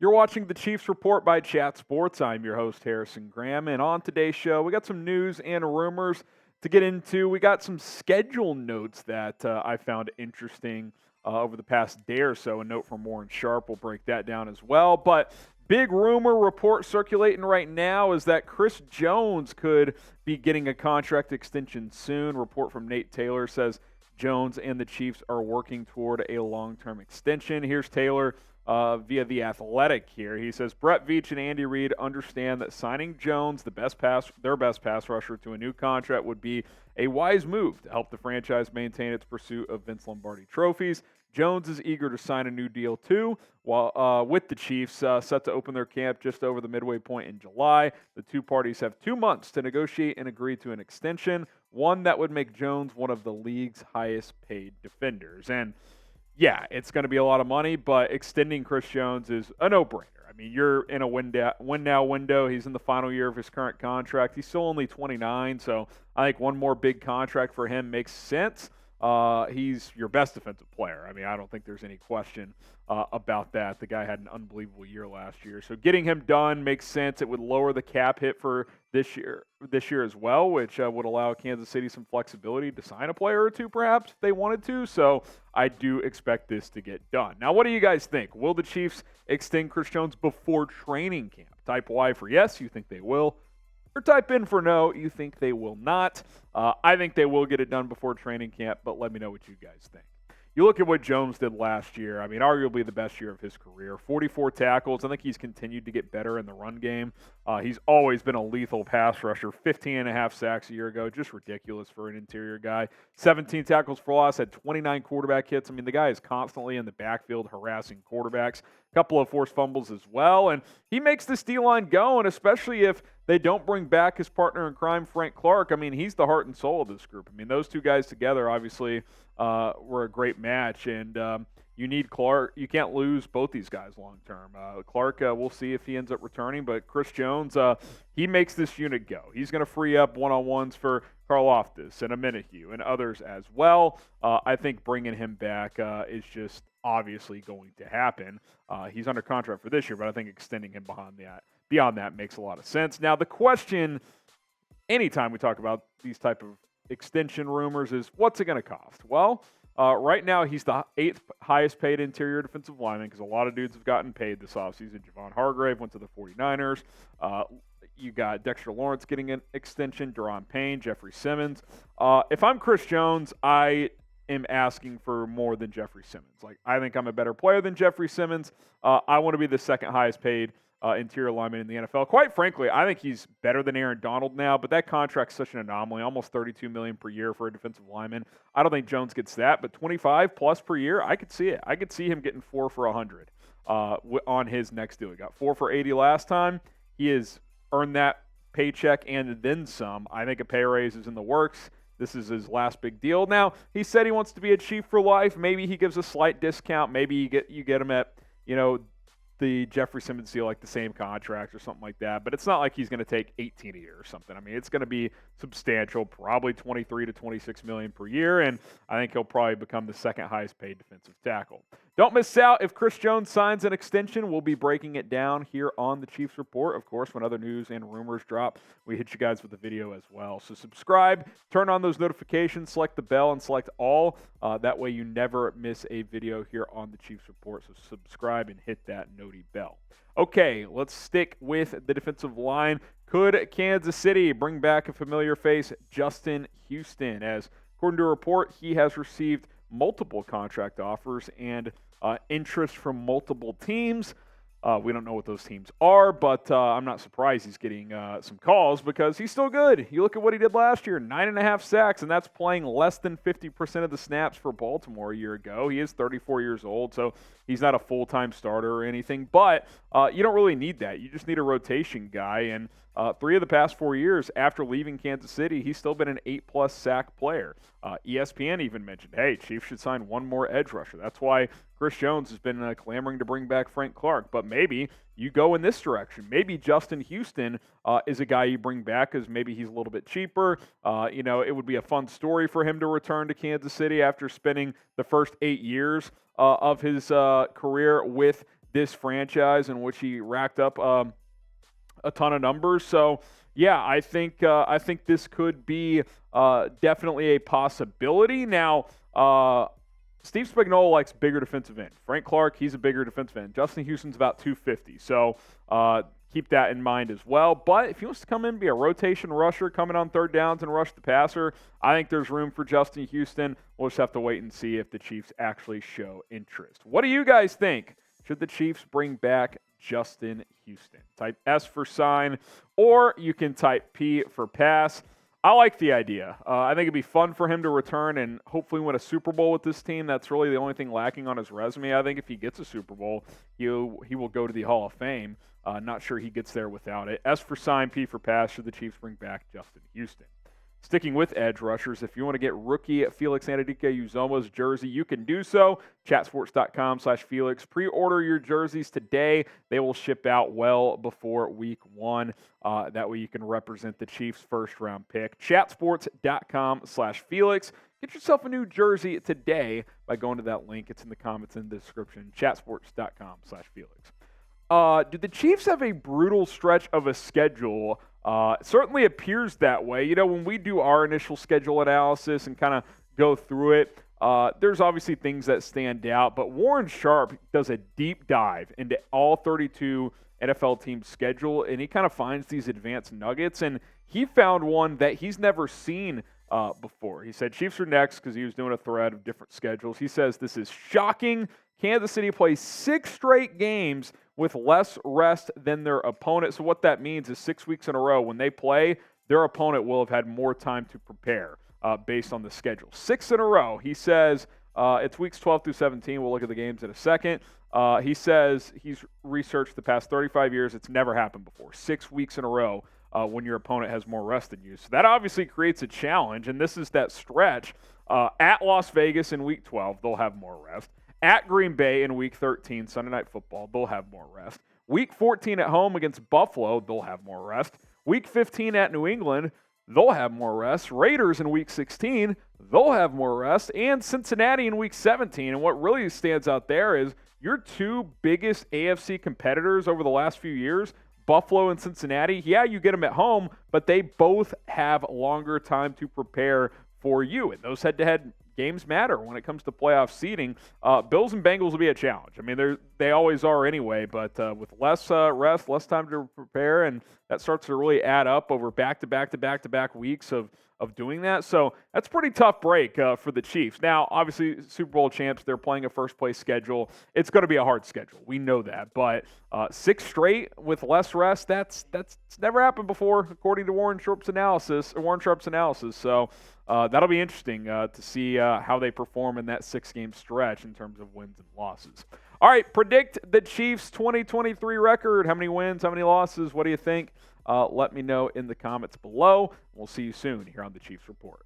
You're watching the Chiefs Report by Chat Sports. I'm your host, Harrison Graham. And on today's show, we got some news and rumors to get into. We got some schedule notes that I found interesting over the past day or so. A note from Warren Sharp will break that down as well. But big rumor report circulating right now is that Chris Jones could be getting a contract extension soon. Report from Nate Taylor says Jones and the Chiefs are working toward a long-term extension. Here's Taylor via The Athletic here. He says, Brett Veach and Andy Reid understand that signing Jones, their best pass rusher, to a new contract would be a wise move to help the franchise maintain its pursuit of Vince Lombardi trophies. Jones is eager to sign a new deal, too, while with the Chiefs set to open their camp just over the midway point in July. The two parties have 2 months to negotiate and agree to an extension, one that would make Jones one of the league's highest-paid defenders. And yeah, it's going to be a lot of money, but extending Chris Jones is a no-brainer. I mean, you're in a win-now window. He's in the final year of his current contract. He's still only 29, so I think one more big contract for him makes sense. He's your best defensive player. I mean, I don't think there's any question about that. The guy had an unbelievable year last year. So getting him done makes sense. It would lower the cap hit for this year as well, which would allow Kansas City some flexibility to sign a player or two perhaps if they wanted to. So I do expect this to get done. Now, what do you guys think? Will the Chiefs extend Chris Jones before training camp? Type Y for yes, you think they will. Or type in for no, you think they will not. I think they will get it done before training camp, but let me know what you guys think. You look at what Jones did last year. I mean, arguably the best year of his career. 44 tackles. I think he's continued to get better in the run game. He's always been a lethal pass rusher. 15.5 sacks a year ago. Just ridiculous for an interior guy. 17 tackles for loss. Had 29 quarterback hits. I mean, the guy is constantly in the backfield harassing quarterbacks. A couple of forced fumbles as well. And he makes this D-line go, and especially if they don't bring back his partner in crime, Frank Clark. I mean, he's the heart and soul of this group. I mean, those two guys together obviously were a great match, and you need Clark. You can't lose both these guys long term. Clark, we'll see if he ends up returning, but Chris Jones, he makes this unit go. He's going to free up one-on-ones for Karlaftis and Aminahue and others as well. I think bringing him back is just obviously going to happen. He's under contract for this year, but I think extending him beyond that makes a lot of sense. Now, the question, anytime we talk about these type of extension rumors, is what's it going to cost? Well, right now he's the 8th highest paid interior defensive lineman because a lot of dudes have gotten paid this offseason. Javon Hargrave went to the 49ers. You got Dexter Lawrence getting an extension, Daron Payne, Jeffery Simmons. If I'm Chris Jones, I am asking for more than Jeffery Simmons. Like, I think I'm a better player than Jeffery Simmons. I want to be the second highest paid interior lineman in the NFL. Quite frankly, I think he's better than Aaron Donald now, but that contract's such an anomaly, almost $32 million per year for a defensive lineman. I don't think Jones gets that, but 25 plus per year, I could see it. I could see him getting 4 for 100 on his next deal. He got 4 for 80 last time. He has earned that paycheck and then some. I think a pay raise is in the works. This is his last big deal. Now, he said he wants to be a Chief for life. Maybe he gives a slight discount. Maybe you get him at, the Jeffery Simmons deal, like the same contract or something like that. But it's not like he's going to take 18 a year or something. I mean, it's going to be substantial, probably 23 to 26 million per year, and I think he'll probably become the second highest paid defensive tackle. Don't miss out if Chris Jones signs an extension. We'll be breaking it down here on the Chiefs Report. Of course, when other news and rumors drop, we hit you guys with a video as well. So subscribe, turn on those notifications, select the bell, and select all. That way you never miss a video here on the Chiefs Report. So subscribe and hit that noti bell. Okay, let's stick with the defensive line. Could Kansas City bring back a familiar face, Justin Houston? As according to a report, he has received multiple contract offers and interest from multiple teams. We don't know what those teams are, but I'm not surprised he's getting some calls because he's still good. You look at what he did last year, 9.5 sacks, and that's playing less than 50% of the snaps for Baltimore a year ago. He is 34 years old, so he's not a full-time starter or anything, but you don't really need that. You just need a rotation guy, and 3 of the past 4 years after leaving Kansas City, he's still been an 8+ sack player. ESPN even mentioned, hey, Chiefs should sign one more edge rusher. That's why Chris Jones has been clamoring to bring back Frank Clark, but maybe you go in this direction. Maybe Justin Houston is a guy you bring back because maybe he's a little bit cheaper. It would be a fun story for him to return to Kansas City after spending the first 8 years of his career with this franchise in which he racked up a ton of numbers. So, yeah, I think this could be definitely a possibility. Now, Steve Spagnuolo likes bigger defensive end. Frank Clark, he's a bigger defensive end. Justin Houston's about 250. So keep that in mind as well. But if he wants to come in, be a rotation rusher, coming on third downs and rush the passer, I think there's room for Justin Houston. We'll just have to wait and see if the Chiefs actually show interest. What do you guys think? Should the Chiefs bring back Justin Houston? Type S for sign, or you can type P for pass. I like the idea. I think it'd be fun for him to return and hopefully win a Super Bowl with this team. That's really the only thing lacking on his resume. I think if he gets a Super Bowl, he will go to the Hall of Fame. Not sure he gets there without it. S for sign, P for pass. Should the Chiefs bring back Justin Houston? Sticking with edge rushers, if you want to get rookie Felix Anudike-Uzomah's jersey, you can do so. Chatsports.com/Felix. Pre-order your jerseys today. They will ship out well before week 1. That way you can represent the Chiefs' first-round pick. Chatsports.com/Felix. Get yourself a new jersey today by going to that link. It's in the comments in the description. Chatsports.com/Felix. Do the Chiefs have a brutal stretch of a schedule? It certainly appears that way. You know, when we do our initial schedule analysis and kind of go through it, there's obviously things that stand out, but Warren Sharp does a deep dive into all 32 NFL teams' schedule, and he kind of finds these advanced nuggets, and he found one that he's never seen before. He said Chiefs are next because he was doing a thread of different schedules. He says this is shocking. Kansas City plays 6 straight games with less rest than their opponent. So what that means is 6 weeks in a row, when they play, their opponent will have had more time to prepare based on the schedule. 6 in a row. He says it's weeks 12 through 17. We'll look at the games in a second. He says he's researched the past 35 years. It's never happened before. 6 weeks in a row when your opponent has more rest than you. So that obviously creates a challenge, and this is that stretch. At Las Vegas in week 12, they'll have more rest. At Green Bay in Week 13, Sunday Night Football, they'll have more rest. Week 14 at home against Buffalo, they'll have more rest. Week 15 at New England, they'll have more rest. Raiders in Week 16, they'll have more rest. And Cincinnati in Week 17. And what really stands out there is your 2 biggest AFC competitors over the last few years, Buffalo and Cincinnati. Yeah, you get them at home, but they both have longer time to prepare for you. And those head-to-head games matter when it comes to playoff seeding. Bills and Bengals will be a challenge. I mean, they always are anyway, but with less rest, less time to prepare, and that starts to really add up over back-to-back weeks of doing that. So that's a pretty tough break for the Chiefs. Now, obviously, Super Bowl champs, they're playing a first-place schedule. It's going to be a hard schedule. We know that. But 6 straight with less rest, that's never happened before, according to Warren Sharp's analysis. So that'll be interesting to see how they perform in that 6-game stretch in terms of wins and losses. All right, predict the Chiefs' 2023 record. How many wins, how many losses? What do you think? Let me know in the comments below. We'll see you soon here on the Chiefs Report.